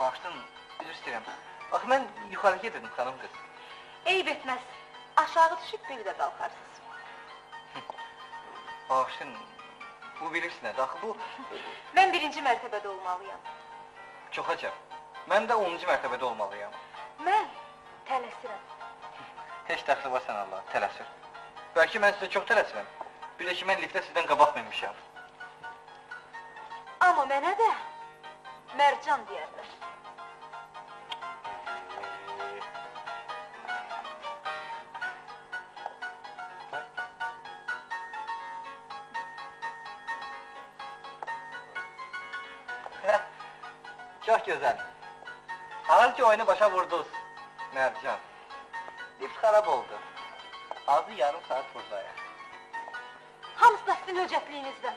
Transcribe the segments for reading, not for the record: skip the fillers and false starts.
Bağışlayın, üzr istəyirəm. Axı, mən yuxarı gedirdim, xanım qız. Eyb etməz. Aşağı düşüb bir də qalxarsınız. Bağışlayın, bu bilirsin nədir? Axı, bu... Mən birinci mərtəbədə olmalıyam. Çox acab. Mən də 10-cu mərtəbədə olmalıyam. Mən tələsirəm. Heç dəxli var sən Allah, tələsir. Bəlkə mən sizə çox tələsirəm. Bir də ki, mən liftə sizdən qabaq minmişəm. Amma mənə də Mərcan deyərlər. Çox gözəl. Ağır ki, oyunu başa vurdunuz, Mərcan. Lift xarab oldu. Azı yarım saat buradayım. Hamısı da sizin höcətliyinizdən.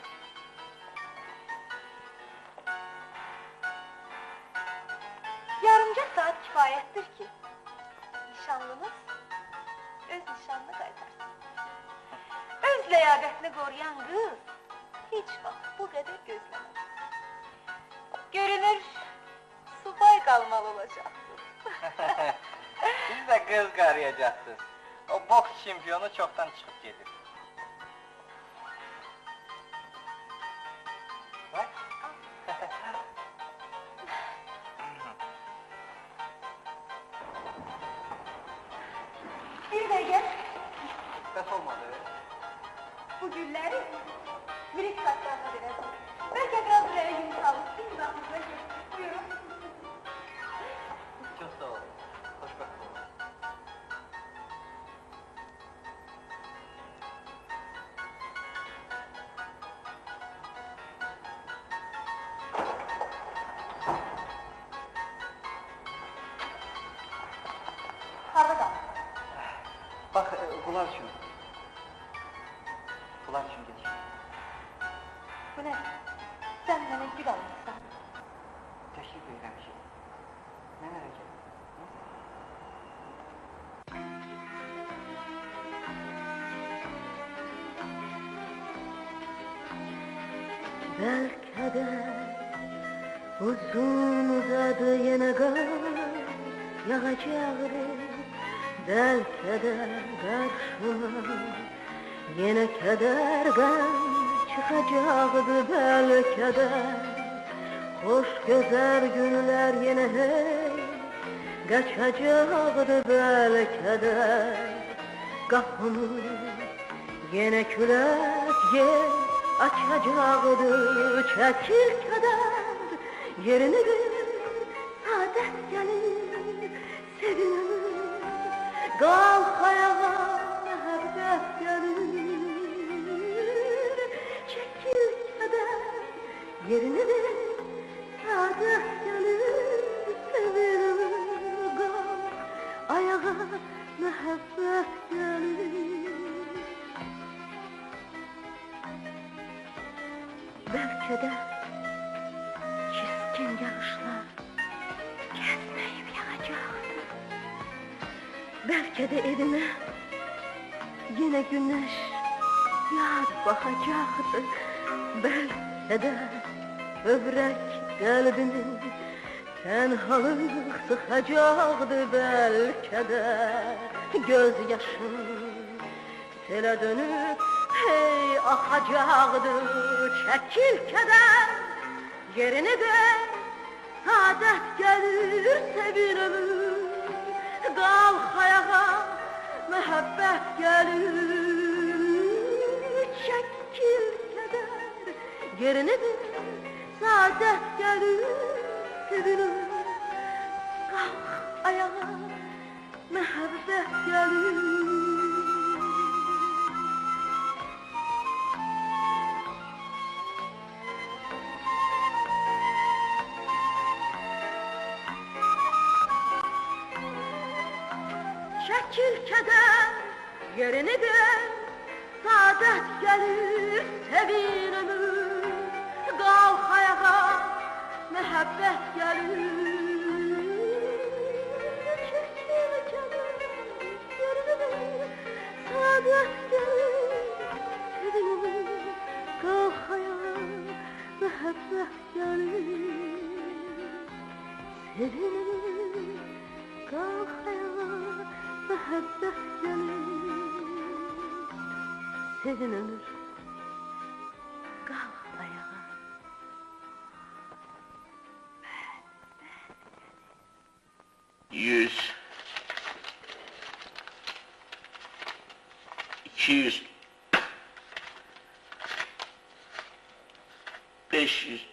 Yarımca saat kifayətdir ki, nişanlınız öz nişanını qaytarsın. Öz ləyaqətini qoruyan qız heç vaxt bu qədər gözləməz. Görünür, subay qalmalı olacaqsınız. Siz də qız qarayacaqsınız. O boks çempionu çoxdan çıxıb gedir. Bir dəqiqə. Bəs olmadı. Bu gülləri mirik kartlarına verəsin. Bəlkə biraz buraya yumuşalıq. Şimdi aklınıza geçsin. Buyurun. Çox sağ olun. Xoşbəxt olun. Harada qalın? Bax, bunlar üçün. Bunlar üçün gedir. Bu nə? Sən mənə gül almışsan. Təşrif edirəm ki. Mən ərə gəlim. Belki de uzun uzadı yine kar yağacaktı. Belki de karşıma yine keder gam çıkacaktı. Belki de hoş güzel günler yine hey kaçacaktı. Belki de kapımı yine külek yer açacaktı. Çekil keder yerini bir saadet gelir sevinir. Kalk ayağa mehabbet gelir. Çekil keder yerini bir saadet gelir sevinir. Kalk ayağa mehabbet gelir. Belki de çizgin yarışlar kesmeyip yağacaktı. Belki de evime yine güneş yağıp bakacaktı. Belki de böbrek kalbinin tenhalık sıkacaktı. Belki de gözyaşım sele dönüp hey akacaktı. Çekil keder yerini ver saadet gelir sevinir. Kalk ayağa mehabbet gelir. Çekil keder yerini ver saadet gelir sevinir. Kalk ayağa mehabbet gelir. Çekil keder yerini ver saadet gelir sevinir. Kalk ayağa mehabbet gelir. Çekil keder yerini ver saadet gelir sevinir. Kalk ayağa mehabbet gelir Kalk ayağa, müebbet gönül. Sevin ömür, kalk ayağa. 100 200 500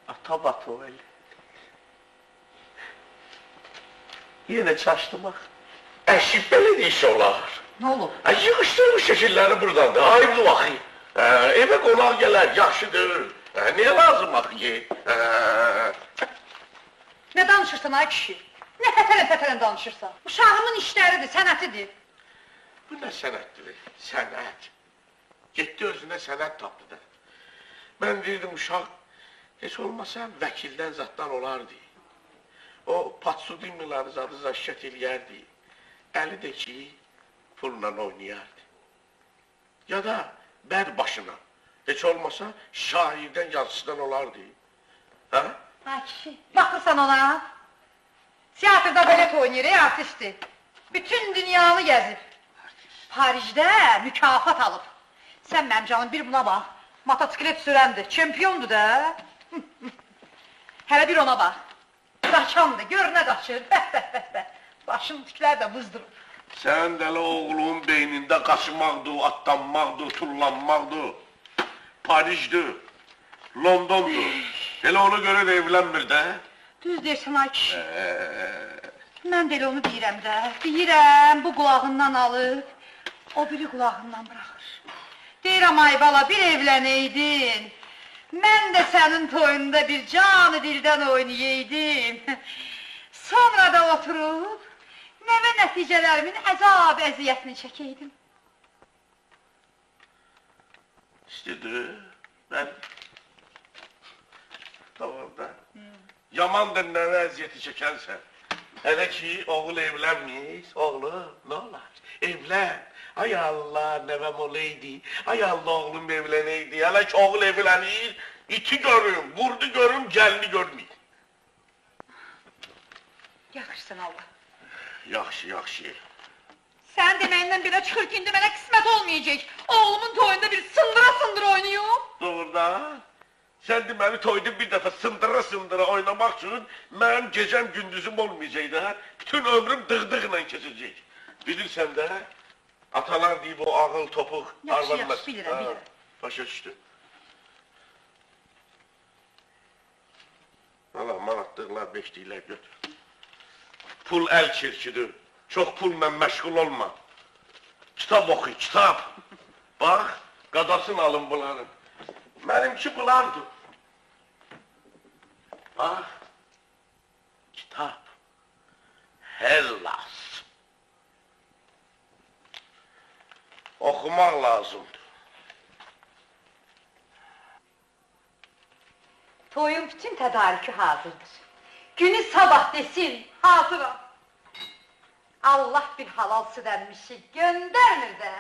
Ata batı öyle. Yine çaştırmak. Eşit böyle iş olar. Ne olur? Yığışdırmış şəkilləri buradan da, ayıblı baxı. Evə qonaq gələr, yaxşıdır. Niyə lazım axı ki? Ne danışırsan ay kişi? Ne fətələn danışırsan? Uşağımın işləridir, sənətidir. Bu nə sənətdir? Sənət. Getdi özünə sənət tapdı da. Mən deyirdim, uşaq heç olmasa vəkildən zaddan olardı. O Patsudimiləri zadı zaşkət eləyərdi. Əli də ki, pulla oynayardı. Ya da bər başına. Heç olmasa şairdən yazısından olardı. Ha? Ay kişi, baxırsan ona. Teatrda balet oynayır, artistdir. Bütün dünyanı gəzib. Parisdə mükafat alıb. Sən mənim canım bir buna bax. Motosiklet sürəndir, çempiondur da. Hələ bir ona bax. Qaçandır, gör nə qaçır, bəh. Başın tüklər də vızdırıb. Sən dəli oğlun beynində qaçmaqdır, atlanmaqdır, tullanmaqdır. Paris'dir, Londondur. Elə ona görə də evlənmir də. Düz deyirsən ay kişi. Mən də elə onu deyirəm də. Deyirəm, bu qulağından alıb, o biri qulağından bıraxır. Deyirəm ay bala, bir evlənəydin. Mən də sənin toyunda bir canı dildən oynayaydım. Sonra da oturub, nəvə nəticələrimin əzab əziyyətini çəkəydim. İstedi, ben... Tamam da. Yamandır nəvə əziyyəti çəkənsə. Hələ ki, oğul evlənmiş, oğlum, nə olar? Evlən. Ay Allah, nəvəm olaydı. Ay Allah, oğlum evlənəydi. Hələ ki, oğul evlənir, iti görüm, vurdu görüm, gəlini görməyim. Yaxşısın Allah. Yaxşı. Sən deməyindən belə çıxır ki, indi mənə qismət olmayacaq. Oğlumun toyunda bir sındıra oynayım. Doğrudan. Sen deməli toyda bir dəfə sındıra oynamaq üçün mənim gecəm gündüzüm olmayacaq da, bütün ömrüm dığdıqla keçəcək. Bilirsən də, atalar deyib o ağıl topuq arvanmaz. Yaxşı, bilirəm. Başa düşdüm. Allah, manatlıqlar, beşliklər götür. Pul əl çirkidir, çox pulla məşğul olma. Kitab oxu, kitab. Bax, qadasını alın bunların. Mənimki bulardır. Bax, kitab. Hellas. Oxumaq lazımdır. Toyun bütün tədarükü hazırdır. Günü sabah desin, hazıram. Allah bir halal südənmişi göndərmir də.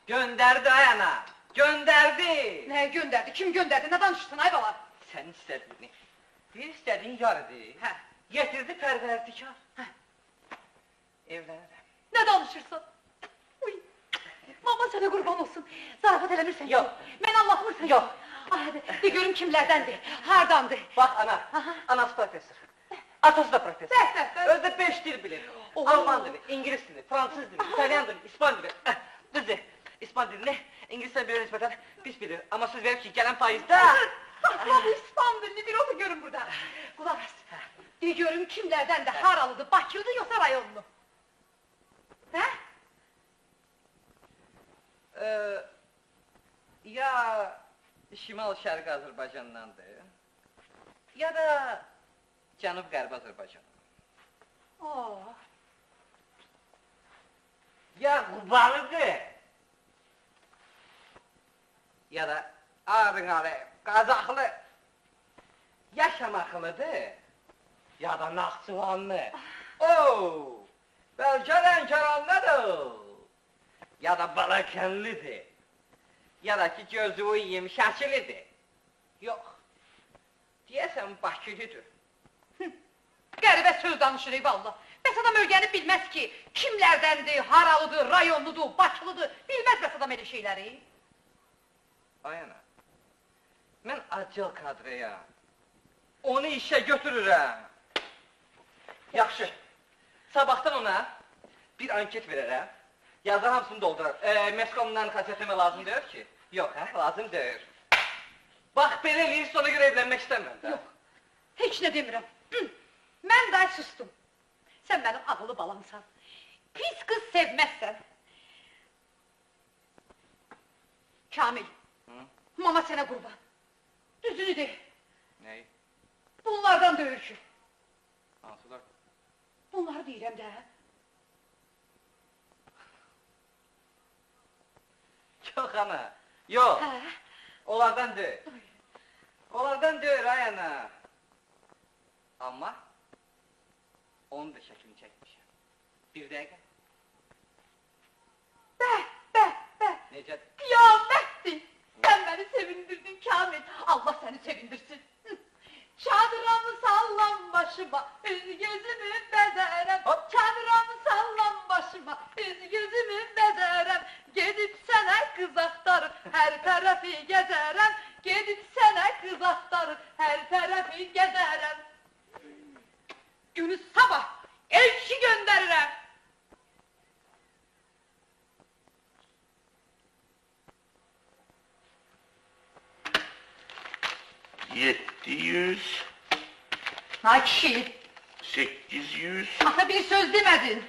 Gönderdi ay ana, gönderdi. Nə göndərdi, kim göndərdi, nə danışırsın ay bala? Sen istediğini, bir istediğin yarıdı. Hə, Getirdi pervertikar. Evlenirim. nə danışırsan? Uy, mama sənə qurban olsun, zarafat eləmirsən ki. Yox. Mən Allah'ımırsan ki. Yox. Ay hadi, de görüm kimlərdəndir, hardandır. Bak ana, Aha. anası profesör. Atası da profesör. Bəs. Özde 5 dil bilir. Oo. Alman dili, İngiliz dili, Fransız dili, İtalyan dili, İspan dili. Düzdür, İspan dilini İngilizce bir nispeten pis bilir. Ama söz verir ki gelen faizde... Sakla bu İspan dilini bir otu görün burada. Kulak as. De görüm kimlərdən də haralıdır, Bakıdır yoxsa rayonlu? Hə? Ya Şimal-Şərqi Azərbaycandandır, ya da Cənub-Qərbi Azərbaycan. Oh. Ya Qubalıdır, ya da Ağrınalı, Qazaxlı, ya Şamaxılıdır, ya da Naxçıvanlı. Oo, bəlkə Lənkəranlıdır, ya da Balakənlidir, ya da ki gözü yiyeyim Şəkilidir. Yox, deyəsən Bakılıdır. söz danışırıq valla. Bəs adam öyrənib bilməz ki, kimlərdəndir, haralıdır, rayonludur, bakılıdır, bilməz bəs adam elə şeyləri. Ay ana, mən acıl kadrıya, onu işe götürürəm. Yaxşı, sabahtan ona bir anket verərəm, yazar hamısını doldurar. Meskomdan xasiyyətləmə lazım deyir ki? Yox, hə, lazım deyir. Bax, belə eləyir, sonra görə evlənmək istəmirəm də. Yox, heç nə demirəm. Mən day sustum. Sən mənim ağıllı balamsan. Pis qız sevməzsən. Kamil, mama sənə qurban. Düzünü de. Nəyi? Bunlardan döyür ki. Hansılar? Bunları deyirəm də. Yox ana, yox. Hə? Onlardan deyil. Onlardan deyil ay ana. Amma onu da şəklini çəkmişəm. Bir dəqiqə. Bəh. Necədir? Qiyamətdir. Sən məni sevindirdin Kamil. Allah səni sevindirsin. Çadıramı sallam başıma, üz gözümü bezərəm. Çadıramı sallam başıma, üz gözümü bezərəm. Gedib sənə qız axtarıb, hər tərəfi gəzərəm. Gedib sənə qız axtarıb, hər tərəfi gəzərəm. Günü sabah elçi göndərirəm. $700, Ay kişi, 800, axı bir söz demədin.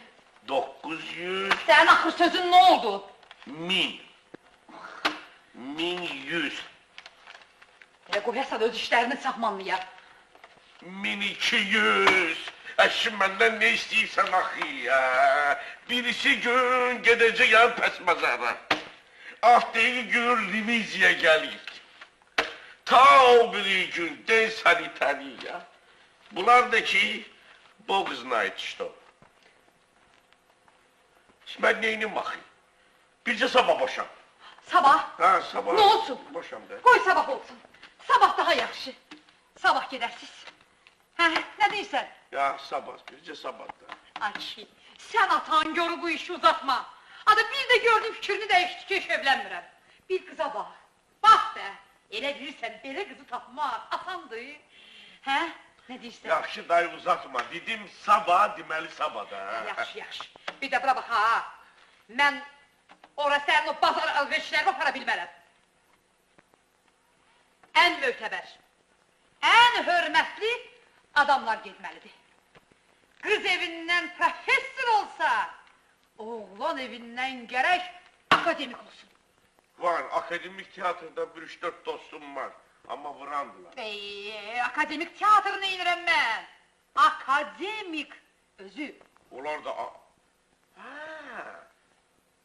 900, Sənin axır sözün nə oldu? 1000, 1100, Elə qoyasan öz işlərini saxmanlıya. 1200. Eşim benden ne istiyorsan axı ya. Birisi gün gedeceğim pesmazara. Haftayı gün reviziya gelir. Ta o bir gün den sanitari ya. Bunlar da ki bogus night işte. Şimdi ben neyini bakayım? Birce sabah boşam. Sabah? Ha sabah. Ne olsun? Boşam da. Qoy sabah olsun. Sabah daha yaxşı. Sabah gedərsiz. Hə, nə deyirsən? Ya sabah, birce sabah da. Ay kişi, sən atan görü bu işi uzatma. Adı bir də gördüm fikrini dəyişdi ki, evlənmirəm. Bir qıza bax. Bax də, elə bilirsən, belə qızı tapmaq asandır. Hə, nə deyirsən? Yaxşı dayı uzatma. Dedim sabah, deməli sabah da. Yaxşı. Bir də bura bax ha. Mən ora sənin o bazar alverişlərini apara bilmərəm. Ən mötəbər, ən hörmətli adamlar getməlidir. Qız evindən professor olsa, oğlan evindən gərək akademik olsun. Var, akademik tiyatrda 3-4 dostum var. Amma vurandılar. Akademik teatr neyinirəm mən? Akademik özü. Onlar da... Ha,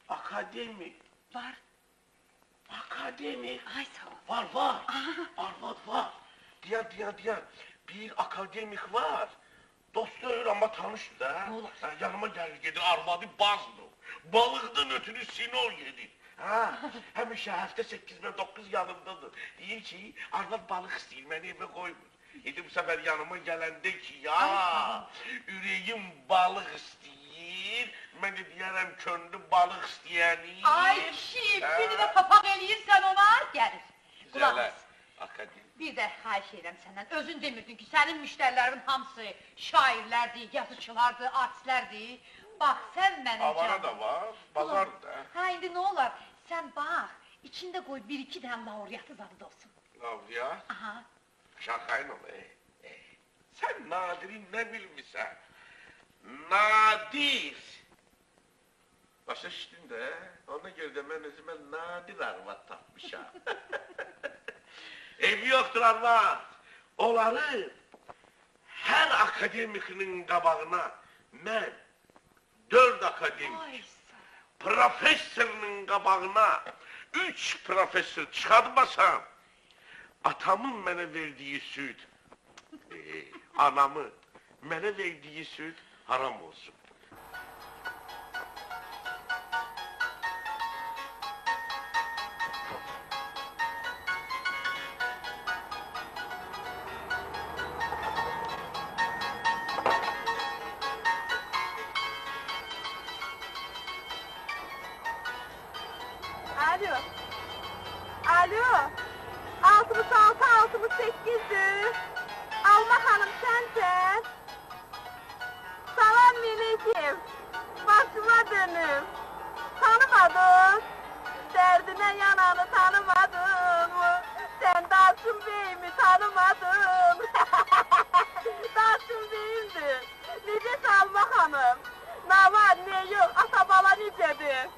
akademik. Var. Akademik. Ay sağ ol. Var. Arvad var. Diyan. Bir akademik var. Dostu öyle ama tanıştı da. Ne olur? Yanıma gelir arvadı bazdı. Balıktan ötürü sinor yedi. Ha, həmişə həftə 8 və 9 yanımdadır. Deyir ki, arvad balıq istəyir, məni evə qoymur. Bu səfər yanıma gələndə ki, ya, ürəyim balıq istəyir, mən də deyərəm könlü balıq istəyəni. Ay kişi, bir də papaq eləyirsən ona, gəlir. Güzələr, akademik. Bir də xahiş edirəm səndən, özün demirdin ki, sənin müştərilərin hamısı şairlərdir, yazıçılardır, artistlərdir. Bax, sən mənim Avara da var, bazar da. Ha, indi nə olar? Sən bax, içində qoy bir-iki dənə laureatı zadı da olsun. Laureat? Aha. Şakayın ol, Sen Nadir'i ne bilmişsən? Nadir! Başa düşdün də, ona görə də mən özümə nadir arvad tapmışam. Evi yoktur arvad. Onları hər akademikinin qabağına mən 4 akademik, professorunun qabağına 3 professor çıxartmasam, atamın mənə verdiyi süd, anamın mənə verdiyi süd haram olsun. benim, başıma dönüm. Tanımadın, derdine yananı tanımadın mı? Sen Darsın Bey'imi tanımadın. Darsın Bey'imdir. Nice Salma Hanım. Ne var ne yok, ata bala nicedir.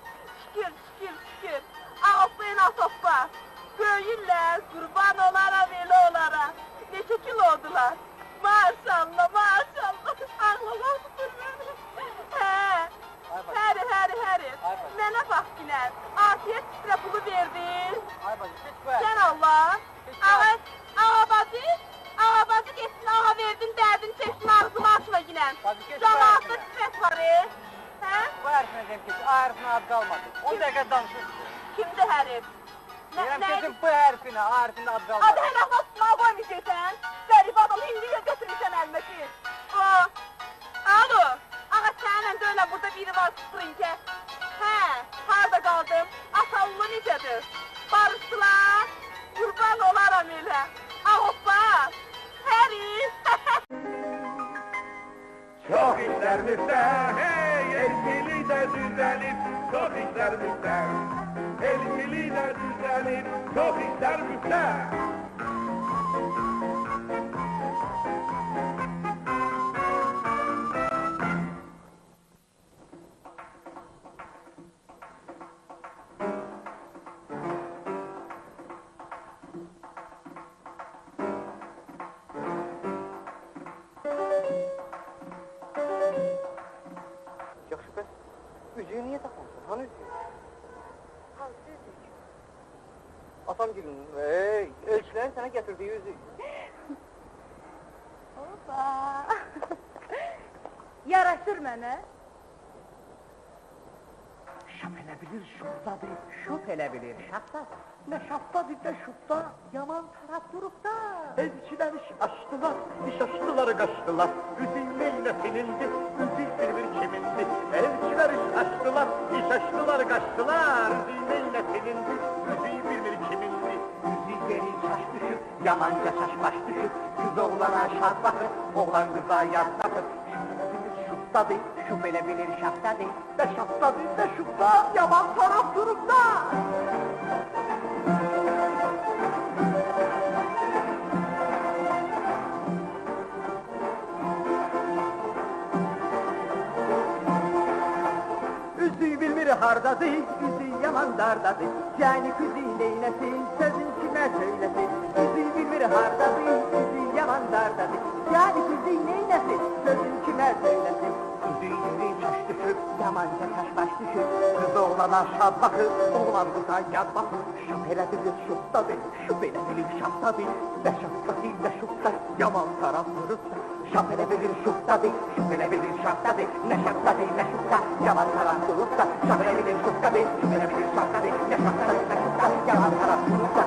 Şükür, şükür, şükür. Ağıplayın asoppa. Böyünler, kurban olara, veli olara. Neçə kil oldular. Maşallah, maşallah. Ağlamazsın beni. Həri. Mənə bax Günər. Afiyet üstə pulu verdin. Sən Allah. Ağa bacı geçsin, ağa verdin, dərdin çəksin, ağzımı açma Günər. Camaatda sifət var, hə? Bu hərfinə deyim ki, A hərfinə ad qalmadı. 10 dəqiqə danışırsın. Kimdir hərif? Deyirəm ki, bu hərfinə, A hərfinə ad qalmadı. Adı hələ basma qoymayacaqsan. Zərif adamı indiyə götürürsən əlinə ki. Alo, ağa səninlə də öyle burada biri var Sprinke. Hə, harada qaldım? Asallı necədir? Barışdılar, qurban olaram elə. Hoppa, Harry. Çok işlerimizde, hey, elçili de düzenip, çok işlerimizde. Elçili de düzenip, çok işlerimizde. Yaxşı bəs, üzüyü niyə taxmamısın? Hanı üzüyü? Hansı üzük? Atam gülün, elçilərin sənə gətirdiyi üzüyü. Hoppa. Yaraşır mənə. Şap elə bilir şurdadır, şop elə bilir şapda. Ne şaptadır ne şupta, yaman taraf durupta. Elçiler iş açtılar, iş açtılar kaçtılar. Üzüm neyle filindi, üzüm bir kimindi. Elçiler iş açtılar, iş açtılar kaçtılar. Üzüm neyle filindi, üzüm bir kimindi. Üzüm geri saç düşüp, yamanca saç baş düşüp. Kız oğlana şart bakır, oğlan kıza yaz bakır. Şuptadır, şup elə bilir şaptadır. Ne şaptadır ne şupta, yaman taraf durupta. Üzüyü bilmir hardadır, üzüyü yaman dardadır. Yani kızı neylesin, sözün kime söylesin. Üzüyü bilmir hardadır, üzüyü yaman dardadır. Yani kızı neylesin, sözün kime söylesin. Üzüyü yürü taş düşüp, yamanca taş baş düşüp. Kız oğlana şad bakır, oğlan kıza yad bakır. Şup elə bilir şuptadır, şup elə bilir şaptadır. Ne şaptadır ne şupta, yaman taraf durupta. Şap elə bilir şuptadır, şup elə bilir şaptadır. Ne şaptadır ne şupta, yaman taraf durupta. Şap elə bilir şuptadır, şup elə bilir şaptadır. Ne şaptadır ne şupta, yaman taraf durupta.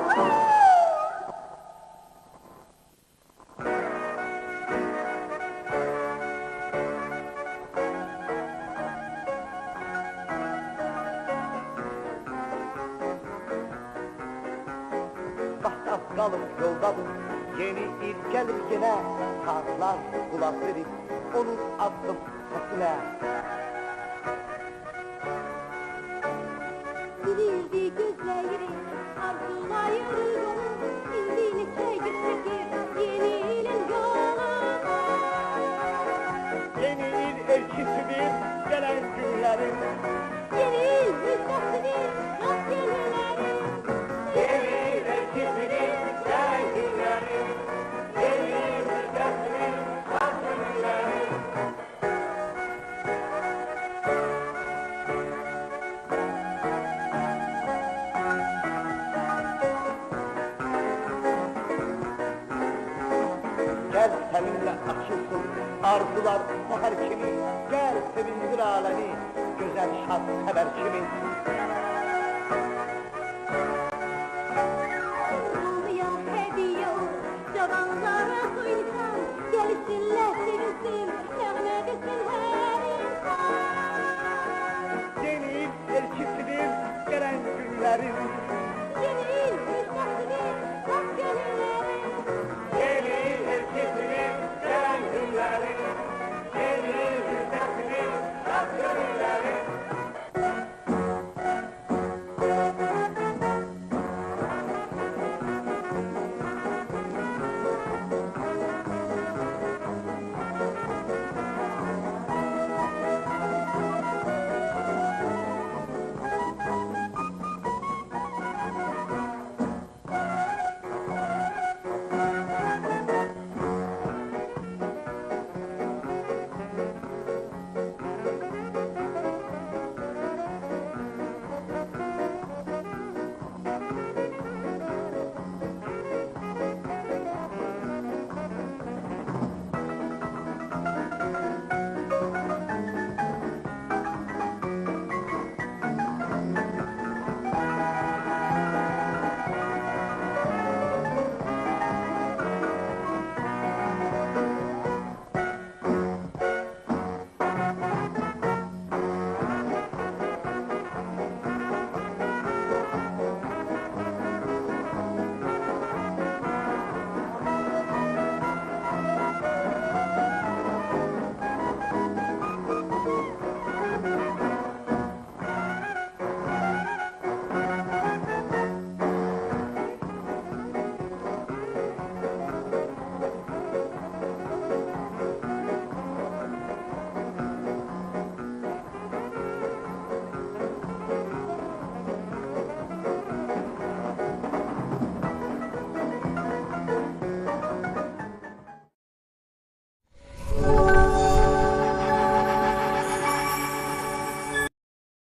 Bak kalıp yoldadır, yeni il gelir gene. Karlar kulak verip, onun adım sesine. Dirildi gözleri, arzulayır onu. İzini çekip çekip, yeni ilin yolu. Yeni il elçisidir, gelen günlerin. Yeni il müjdesidir, rast gelilerin. Yeni il elçisidir, gelen günlerin. Yeni il müjdesidir, rast günlerin. Gel seninle açılsın arzular seher kimi. Gel sevindir alemi, güzel şad sever kimi.